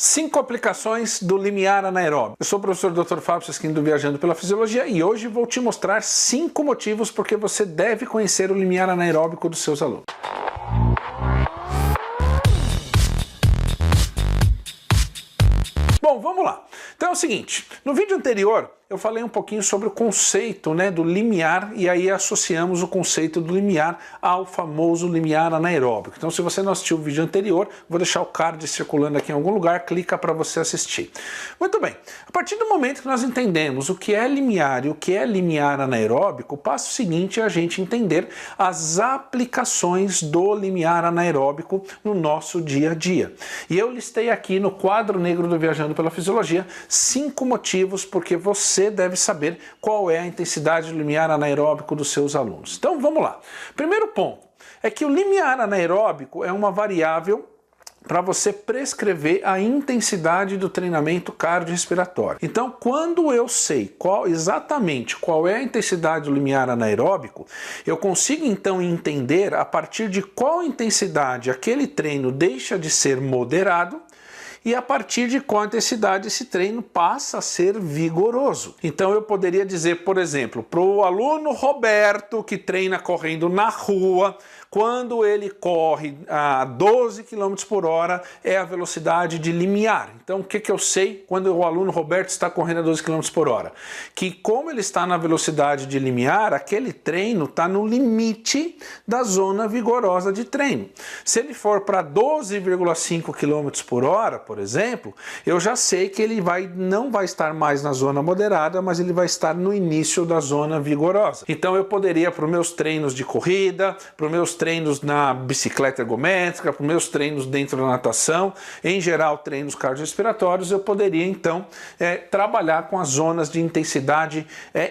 5 aplicações do limiar anaeróbico. Eu sou o professor Dr. Fábio Sesquim do Viajando pela Fisiologia e hoje vou te mostrar 5 motivos porque você deve conhecer o limiar anaeróbico dos seus alunos. Bom, vamos lá. Então é o seguinte, no vídeo anterior eu falei um pouquinho sobre o conceito do limiar e aí associamos o conceito do limiar ao famoso limiar anaeróbico. Então se você não assistiu o vídeo anterior, vou deixar o card circulando aqui em algum lugar, clica para você assistir. Muito bem, a partir do momento que nós entendemos o que é limiar e o que é limiar anaeróbico, o passo seguinte é a gente entender as aplicações do limiar anaeróbico no nosso dia a dia. E eu listei aqui no quadro negro do Viajando pela Fisiologia 5 motivos porque você deve saber qual é a intensidade do limiar anaeróbico dos seus alunos. Então vamos lá. Primeiro ponto é que o limiar anaeróbico é uma variável para você prescrever a intensidade do treinamento cardiorrespiratório. Então, quando eu sei exatamente qual é a intensidade do limiar anaeróbico, eu consigo então entender a partir de qual intensidade aquele treino deixa de ser moderado e a partir de qual intensidade esse treino passa a ser vigoroso. Então eu poderia dizer, por exemplo, para o aluno Roberto que treina correndo na rua, quando ele corre a 12 km por hora é a velocidade de limiar. Então o que eu sei quando o aluno Roberto está correndo a 12 km por hora? Que como ele está na velocidade de limiar, aquele treino está no limite da zona vigorosa de treino. Se ele for para 12,5 km por hora, por exemplo, eu já sei que ele não vai estar mais na zona moderada, mas ele vai estar no início da zona vigorosa. Então eu poderia, para os meus treinos de corrida, para os meus treinos na bicicleta ergométrica, para os meus treinos dentro da natação, em geral treinos cardiorrespiratórios, eu poderia então trabalhar com as zonas de intensidade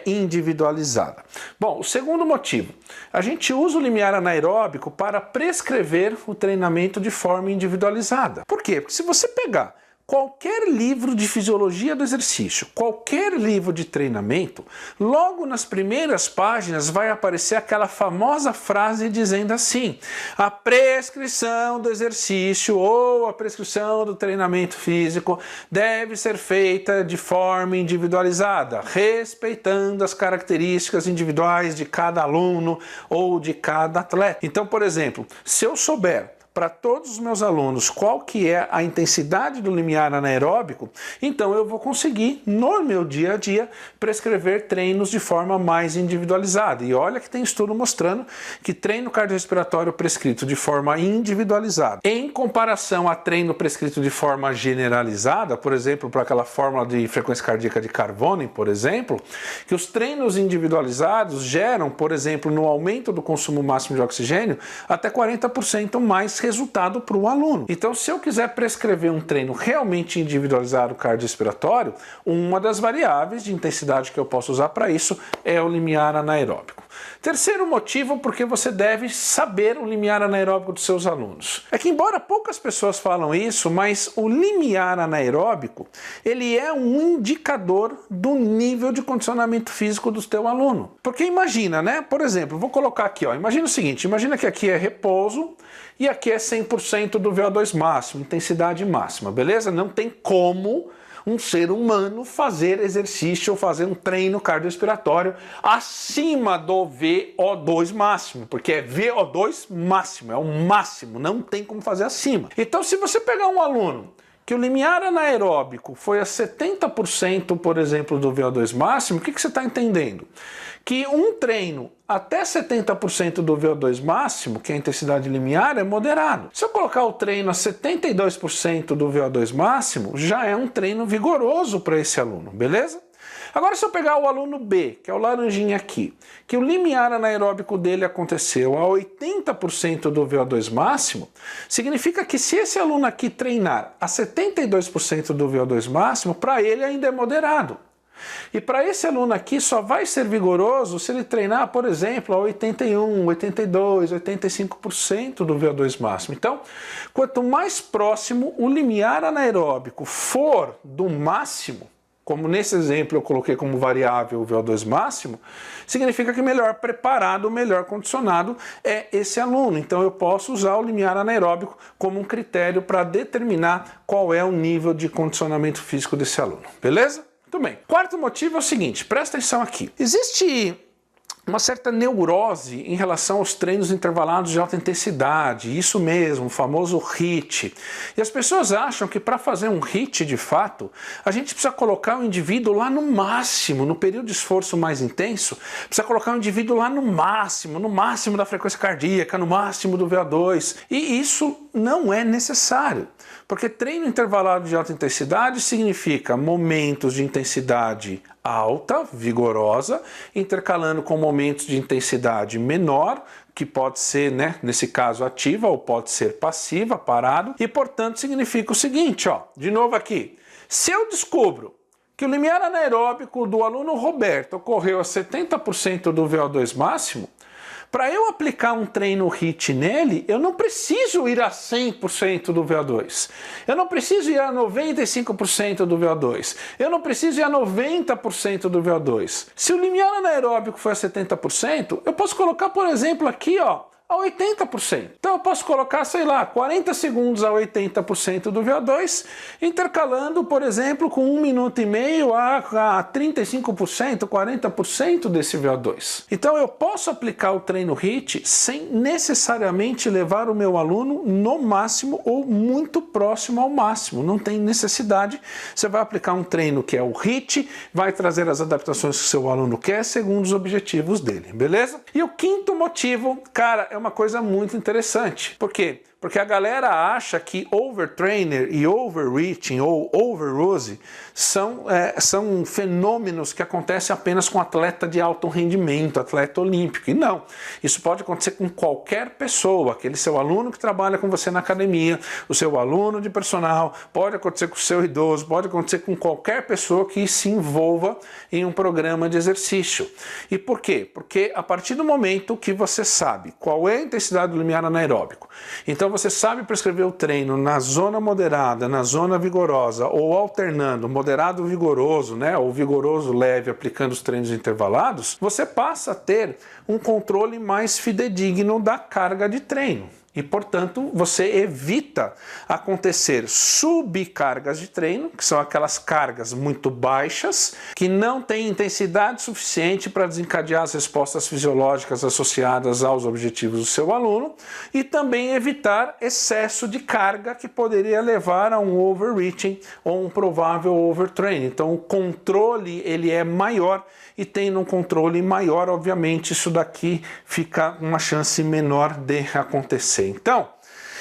individualizada. Bom, o segundo motivo, a gente usa o limiar anaeróbico para prescrever o treinamento de forma individualizada. Por quê? Porque se você pegar qualquer livro de fisiologia do exercício, qualquer livro de treinamento, logo nas primeiras páginas vai aparecer aquela famosa frase dizendo assim: a prescrição do exercício ou a prescrição do treinamento físico deve ser feita de forma individualizada, respeitando as características individuais de cada aluno ou de cada atleta. Então, por exemplo, se eu souber para todos os meus alunos qual que é a intensidade do limiar anaeróbico, então eu vou conseguir, no meu dia a dia, prescrever treinos de forma mais individualizada. E olha que tem estudo mostrando que treino cardiorrespiratório prescrito de forma individualizada, em comparação a treino prescrito de forma generalizada, por exemplo, para aquela fórmula de frequência cardíaca de Carbone, por exemplo, que os treinos individualizados geram, por exemplo, no aumento do consumo máximo de oxigênio, até 40% mais resultado para o aluno. Então, se eu quiser prescrever um treino realmente individualizado cardiorrespiratório, uma das variáveis de intensidade que eu posso usar para isso é o limiar anaeróbico. Terceiro motivo porque você deve saber o limiar anaeróbico dos seus alunos. É que embora poucas pessoas falam isso, mas o limiar anaeróbico, ele é um indicador do nível de condicionamento físico do teu aluno. Porque imagina, por exemplo, vou colocar aqui, imagina o seguinte, imagina que aqui é repouso e aqui é 100% do VO2 máximo, intensidade máxima, beleza? Não tem como um ser humano fazer exercício ou fazer um treino cardiorrespiratório acima do VO2 máximo, porque é VO2 máximo, é o máximo, não tem como fazer acima. Então se você pegar um aluno que o limiar anaeróbico foi a 70%, por exemplo, do VO2 máximo, o que você está entendendo? Que um treino até 70% do VO2 máximo, que é a intensidade limiar, é moderado. Se eu colocar o treino a 72% do VO2 máximo, já é um treino vigoroso para esse aluno, beleza? Agora se eu pegar o aluno B, que é o laranjinha aqui, que o limiar anaeróbico dele aconteceu a 80% do VO2 máximo, significa que se esse aluno aqui treinar a 72% do VO2 máximo, para ele ainda é moderado. E para esse aluno aqui só vai ser vigoroso se ele treinar, por exemplo, a 81, 82, 85% do VO2 máximo. Então, quanto mais próximo o limiar anaeróbico for do máximo, como nesse exemplo eu coloquei como variável o VO2 máximo, significa que melhor preparado, melhor condicionado é esse aluno. Então eu posso usar o limiar anaeróbico como um critério para determinar qual é o nível de condicionamento físico desse aluno. Beleza? Muito bem. Quarto motivo é o seguinte, presta atenção aqui. Existe uma certa neurose em relação aos treinos intervalados de alta intensidade, isso mesmo, o famoso HIIT. E as pessoas acham que para fazer um HIIT de fato, a gente precisa colocar o indivíduo lá no máximo, no período de esforço mais intenso, precisa colocar o indivíduo lá no máximo da frequência cardíaca, no máximo do VO2. E isso não é necessário. Porque treino intervalado de alta intensidade significa momentos de intensidade alta, vigorosa, intercalando com momentos de intensidade menor, que pode ser, nesse caso, ativa ou pode ser passiva, parado, e portanto significa o seguinte, de novo aqui, se eu descubro que o limiar anaeróbico do aluno Roberto ocorreu a 70% do VO2 máximo, para eu aplicar um treino HIIT nele, eu não preciso ir a 100% do VO2. Eu não preciso ir a 95% do VO2. Eu não preciso ir a 90% do VO2. Se o limiar anaeróbico for a 70%, eu posso colocar, por exemplo, aqui, a 80%. Então eu posso colocar, sei lá, 40 segundos a 80% do VO2, intercalando, por exemplo, com 1 minuto e meio a 35%, 40% desse VO2. Então eu posso aplicar o treino HIIT sem necessariamente levar o meu aluno no máximo ou muito próximo ao máximo. Não tem necessidade. Você vai aplicar um treino que é o HIIT, vai trazer as adaptações que o seu aluno quer segundo os objetivos dele, beleza? E o quinto motivo, cara, é uma coisa muito interessante. Por quê? Porque a galera acha que overtrainer e overreaching ou overuse são fenômenos que acontecem apenas com atleta de alto rendimento, atleta olímpico. E não, isso pode acontecer com qualquer pessoa, aquele seu aluno que trabalha com você na academia, o seu aluno de personal, pode acontecer com o seu idoso, pode acontecer com qualquer pessoa que se envolva em um programa de exercício. E por quê? Porque a partir do momento que você sabe qual é a intensidade do limiar anaeróbico, então você sabe prescrever o treino na zona moderada, na zona vigorosa, ou alternando moderado vigoroso, ou vigoroso leve, aplicando os treinos intervalados, você passa a ter um controle mais fidedigno da carga de treino. E, portanto, você evita acontecer subcargas de treino, que são aquelas cargas muito baixas, que não têm intensidade suficiente para desencadear as respostas fisiológicas associadas aos objetivos do seu aluno, e também evitar excesso de carga que poderia levar a um overreaching ou um provável overtraining. Então, o controle ele é maior, e tendo um controle maior, obviamente, isso daqui fica uma chance menor de acontecer. Então,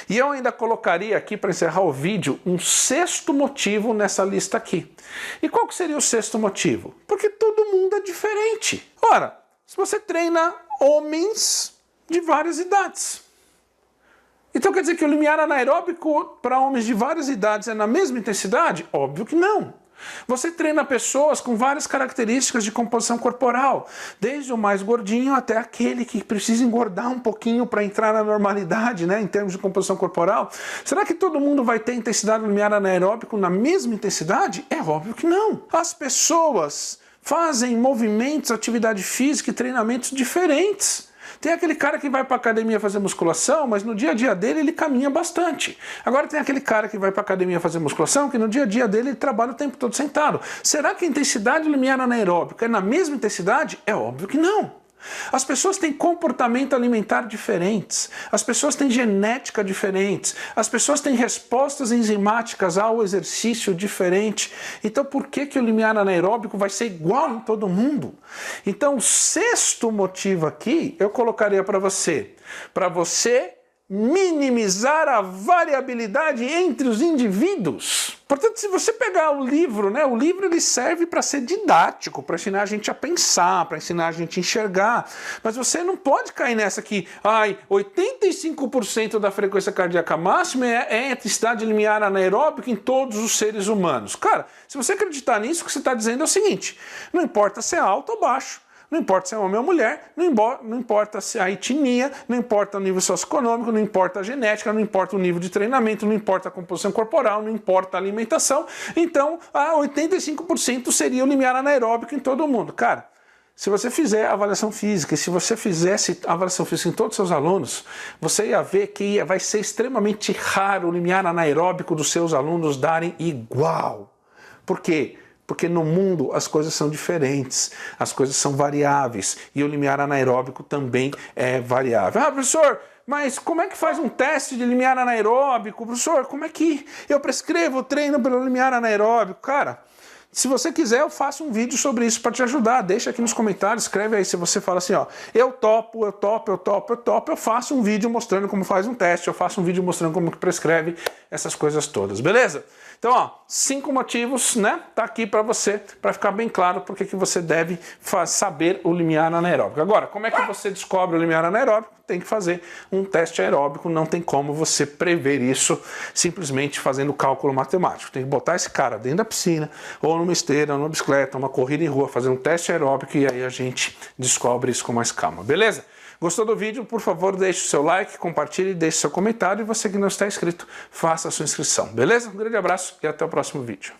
e eu ainda colocaria aqui, para encerrar o vídeo, um sexto motivo nessa lista aqui. E qual que seria o sexto motivo? Porque todo mundo é diferente. Ora, se você treina homens de várias idades, então quer dizer que o limiar anaeróbico para homens de várias idades é na mesma intensidade? Óbvio que não. Você treina pessoas com várias características de composição corporal, desde o mais gordinho até aquele que precisa engordar um pouquinho para entrar na normalidade, em termos de composição corporal. Será que todo mundo vai ter intensidade do limiar anaeróbico na mesma intensidade? É óbvio que não. As pessoas fazem movimentos, atividade física e treinamentos diferentes. Tem aquele cara que vai para a academia fazer musculação, mas no dia a dia dele ele caminha bastante. Agora tem aquele cara que vai para a academia fazer musculação, que no dia a dia dele ele trabalha o tempo todo sentado. Será que a intensidade do limiar anaeróbico é na mesma intensidade? É óbvio que não. As pessoas têm comportamento alimentar diferentes, as pessoas têm genética diferentes, as pessoas têm respostas enzimáticas ao exercício diferente. Então por que o limiar anaeróbico vai ser igual em todo mundo? Então o sexto motivo aqui eu colocaria para você minimizar a variabilidade entre os indivíduos. Portanto, se você pegar o livro, o livro ele serve para ser didático, para ensinar a gente a pensar, para ensinar a gente a enxergar. Mas você não pode cair nessa que 85% da frequência cardíaca máxima é a intensidade limiar anaeróbica em todos os seres humanos. Cara, se você acreditar nisso, o que você está dizendo é o seguinte: não importa se é alto ou baixo. Não importa se é homem ou mulher, não importa se a etnia, não importa o nível socioeconômico, não importa a genética, não importa o nível de treinamento, não importa a composição corporal, não importa a alimentação. Então, 85% seria o limiar anaeróbico em todo mundo. Cara, se você fizer avaliação física e se você fizesse avaliação física em todos os seus alunos, você ia ver que vai ser extremamente raro o limiar anaeróbico dos seus alunos darem igual. Por quê? Porque no mundo as coisas são diferentes, as coisas são variáveis e o limiar anaeróbico também é variável. Ah, professor, mas como é que faz um teste de limiar anaeróbico? Professor, como é que eu prescrevo o treino pelo limiar anaeróbico? Cara, se você quiser, eu faço um vídeo sobre isso para te ajudar. Deixa aqui nos comentários, escreve aí se você fala assim, ó, eu topo, eu faço um vídeo mostrando como faz um teste, eu faço um vídeo mostrando como que prescreve essas coisas todas, beleza? Então, ó, 5 motivos, né? Tá aqui para você, para ficar bem claro porque que você deve saber o limiar anaeróbico. Agora, como é que você descobre o limiar anaeróbico? Tem que fazer um teste aeróbico, não tem como você prever isso simplesmente fazendo cálculo matemático. Tem que botar esse cara dentro da piscina, ou numa esteira, ou numa bicicleta, uma corrida em rua, fazer um teste aeróbico e aí a gente descobre isso com mais calma, beleza? Gostou do vídeo? Por favor, deixe o seu like, compartilhe, deixe seu comentário e você que não está inscrito, faça a sua inscrição, beleza? Um grande abraço e até o próximo vídeo.